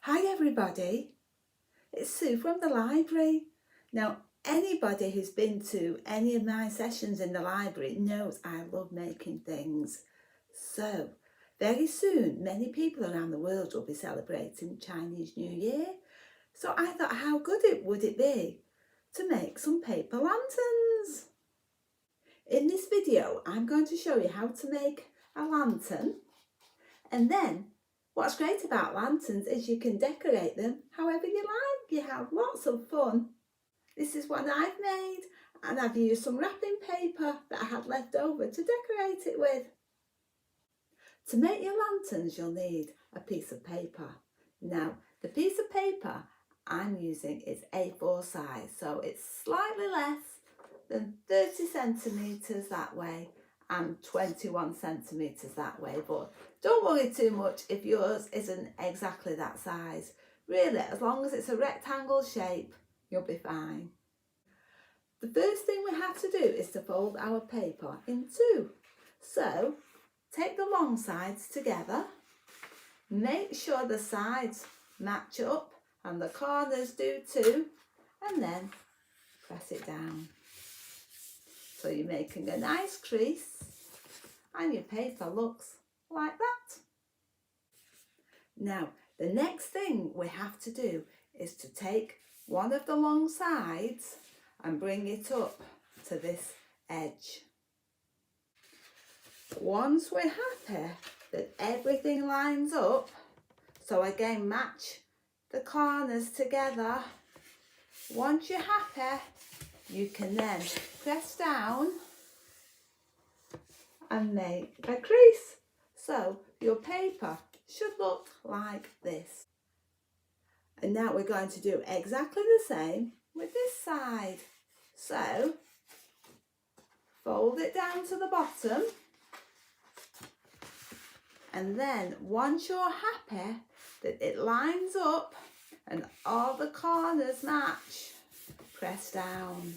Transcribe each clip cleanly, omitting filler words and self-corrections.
Hi everybody, it's Sue from the library. Now anybody who's been to any of my sessions in the library knows I love making things. So very soon many people around the world will be celebrating Chinese New Year. So I thought how good would it be to make some paper lanterns. In this video I'm going to show you how to make a lantern, and then what's great about lanterns is you can decorate them however you like. You have lots of fun. This is one I've made, and I've used some wrapping paper that I had left over to decorate it with. To make your lanterns you'll need a piece of paper. Now the piece of paper I'm using is A4 size, so it's slightly less than 30 centimetres that way and 21 centimetres that way, but don't worry too much if yours isn't exactly that size. Really, as long as it's a rectangle shape, you'll be fine. The first thing we have to do is to fold our paper in two. So take the long sides together, make sure the sides match up and the corners do too, and then press it down. So you're making a nice crease and your paper looks like that. Now the next thing we have to do is to take one of the long sides and bring it up to this edge. Once we're happy that everything lines up, so again match the corners together, once you're happy you can then press down and make a crease. So your paper should look like this. And now we're going to do exactly the same with this side. So fold it down to the bottom, and then once you're happy that it lines up and all the corners match, press down.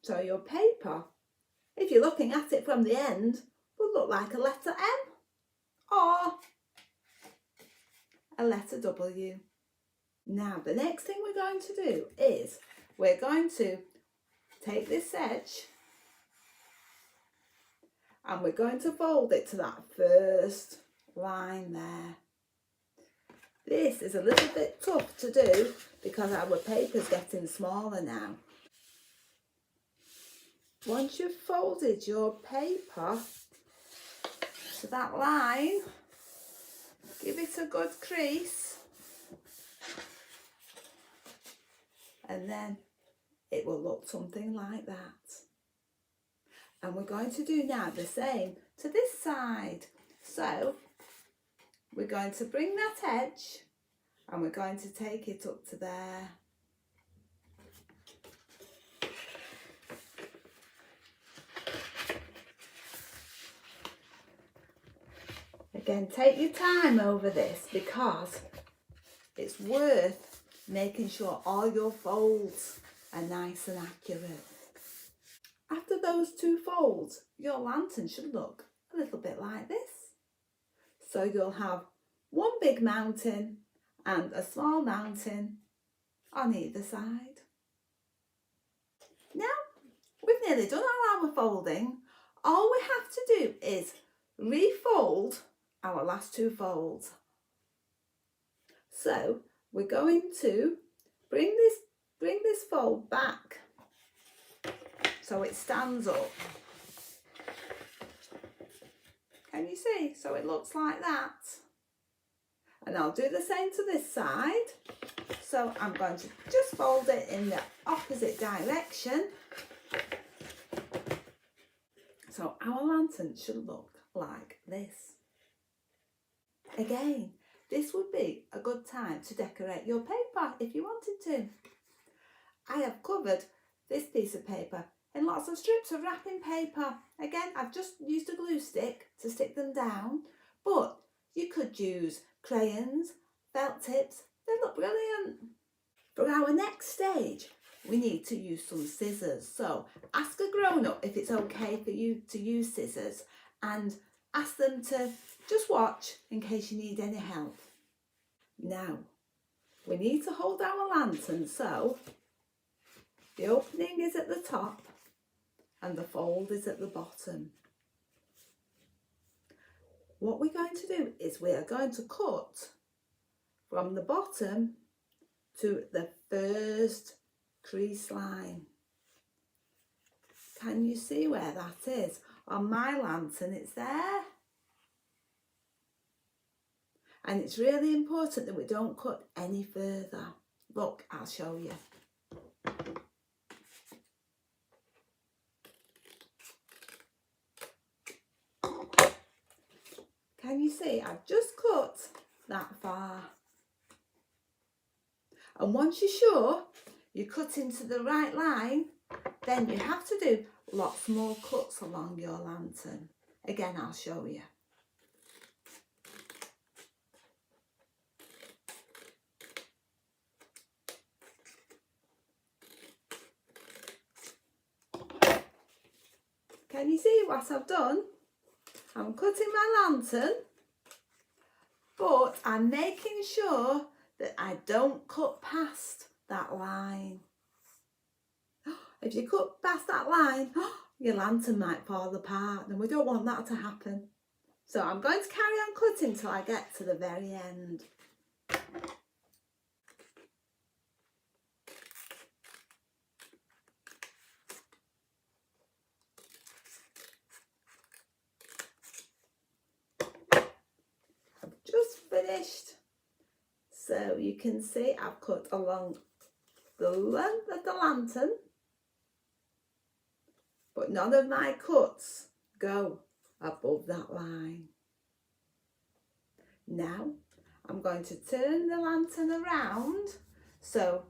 So your paper, if you're looking at it from the end, will look like a letter M or a letter W. Now the next thing we're going to do is we're going to take this edge and we're going to fold it to that first line there. This is a little bit tough to do because our paper's getting smaller now. Once you've folded your paper to that line, give it a good crease, and then it will look something like that. And we're going to do now the same to this side. So we're going to bring that edge and we're going to take it up to there. Again, take your time over this because it's worth making sure all your folds are nice and accurate. After those two folds, your lantern should look a little bit like this. So you'll have one big mountain and a small mountain on either side. Now we've nearly done all our folding. All we have to do is refold our last two folds. So we're going to bring this fold back so it stands up. Can you see? So it looks like that. And I'll do the same to this side. So I'm going to just fold it in the opposite direction. So our lantern should look like this. Again, this would be a good time to decorate your paper if you wanted to. I have covered this piece of paper in lots of strips of wrapping paper. Again, I've just used a glue stick to stick them down, but you could use crayons, felt tips, they look brilliant. For our next stage, we need to use some scissors. So ask a grown-up if it's okay for you to use scissors, and ask them to just watch in case you need any help. Now, we need to hold our lantern so the opening is at the top and the fold is at the bottom. What we're going to do is we are going to cut from the bottom to the first crease line. Can you see where that is? On my lantern it's there. And it's really important that we don't cut any further. Look, I'll show you. Can you see? I've just cut that far. And once you're sure you're cutting to the right line, then you have to do lots more cuts along your lantern. Again, I'll show you. Can you see what I've done? I'm cutting my lantern, but I'm making sure that I don't cut past that line. If you cut past that line, your lantern might fall apart, and we don't want that to happen. So I'm going to carry on cutting till I get to the very end. I've just finished. So you can see I've cut along the length of the lantern, but none of my cuts go above that line. Now I'm going to turn the lantern around so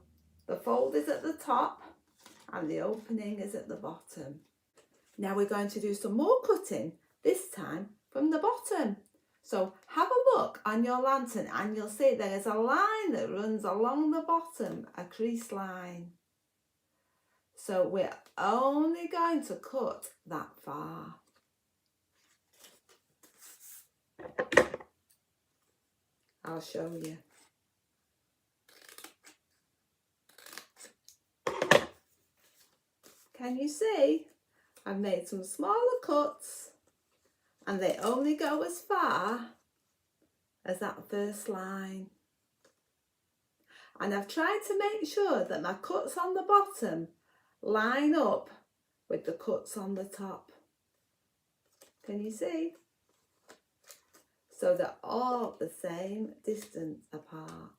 the fold is at the top and the opening is at the bottom. Now we're going to do some more cutting, this time from the bottom. So have a look on your lantern and you'll see there is a line that runs along the bottom, a crease line. So we're only going to cut that far. I'll show you. Can you see? I've made some smaller cuts and they only go as far as that first line. And I've tried to make sure that my cuts on the bottom line up with the cuts on the top. Can you see? So they're all the same distance apart.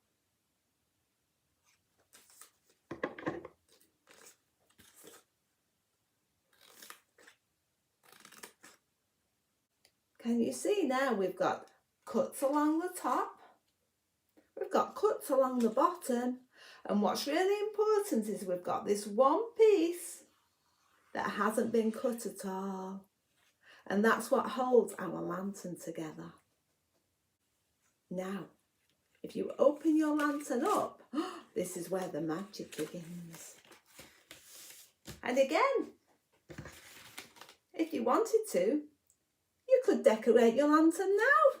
Can you see now we've got cuts along the top, we've got cuts along the bottom, and what's really important is we've got this one piece that hasn't been cut at all, and that's what holds our lantern together. Now, if you open your lantern up, this is where the magic begins. And again, if you wanted to, you could decorate your lantern now.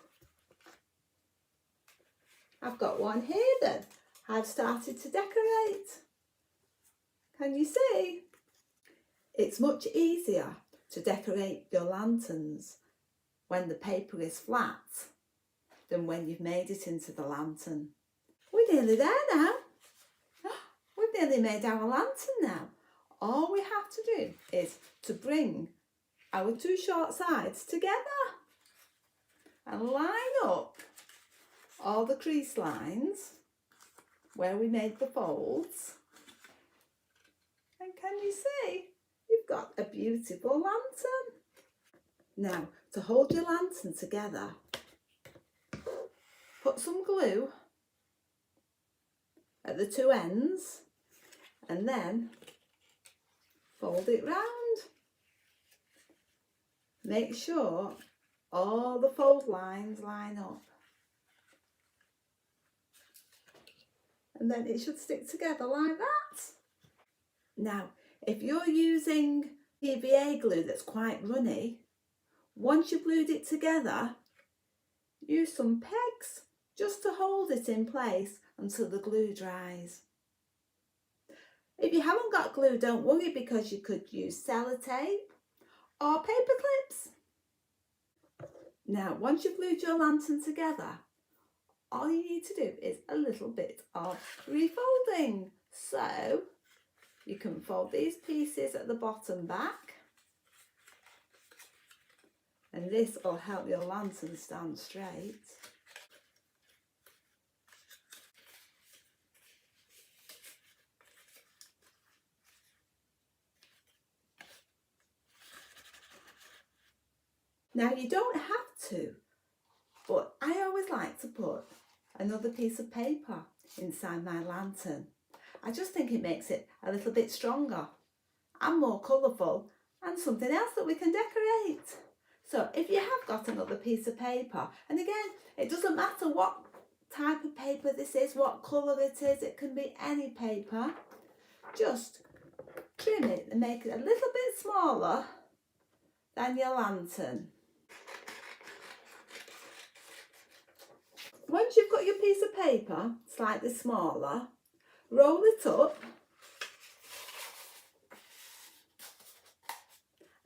I've got one here that I've started to decorate. Can you see? It's much easier to decorate your lanterns when the paper is flat than when you've made it into the lantern. We're nearly there now. We've nearly made our lantern now. All we have to do is to bring our two short sides together and line up all the crease lines where we made the folds. And can you see? You've got a beautiful lantern. Now, to hold your lantern together, put some glue at the two ends and then fold it round. Make sure all the fold lines line up. And then it should stick together like that. Now, if you're using PVA glue that's quite runny, Once you've glued it together, use some pegs just to hold it in place until the glue dries. If you haven't got glue, don't worry, because you could use sellotape or paper clips. Now, once you've glued your lantern together, all you need to do is a little bit of refolding. So you can fold these pieces at the bottom back, and this will help your lantern stand straight. Now, you don't have to, but I always like to put another piece of paper inside my lantern. I just think it makes it a little bit stronger and more colourful, and something else that we can decorate. So if you have got another piece of paper, and again, it doesn't matter what type of paper this is, what colour it is, it can be any paper, just trim it and make it a little bit smaller than your lantern. Once you've got your piece of paper slightly smaller, roll it up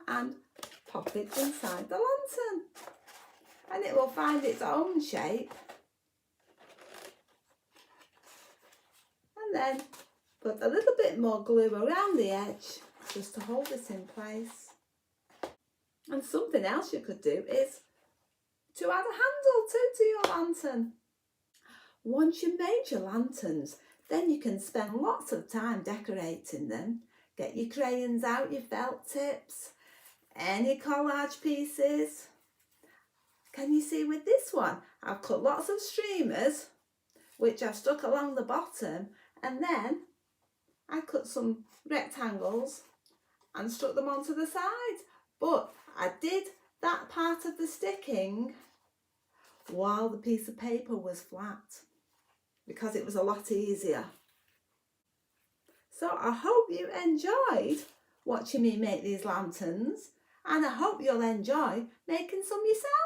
and pop it inside the lantern, and it will find its own shape. And then put a little bit more glue around the edge just to hold it in place. And something else you could do is to add a handle to your lantern. Once you've made your lanterns, then you can spend lots of time decorating them. Get your crayons out, your felt tips, any collage pieces. Can you see with this one? I've cut lots of streamers, which I've stuck along the bottom, and then I cut some rectangles and stuck them onto the sides. But I did that part of the sticking while the piece of paper was flat, because it was a lot easier. So I hope you enjoyed watching me make these lanterns, and I hope you'll enjoy making some yourself.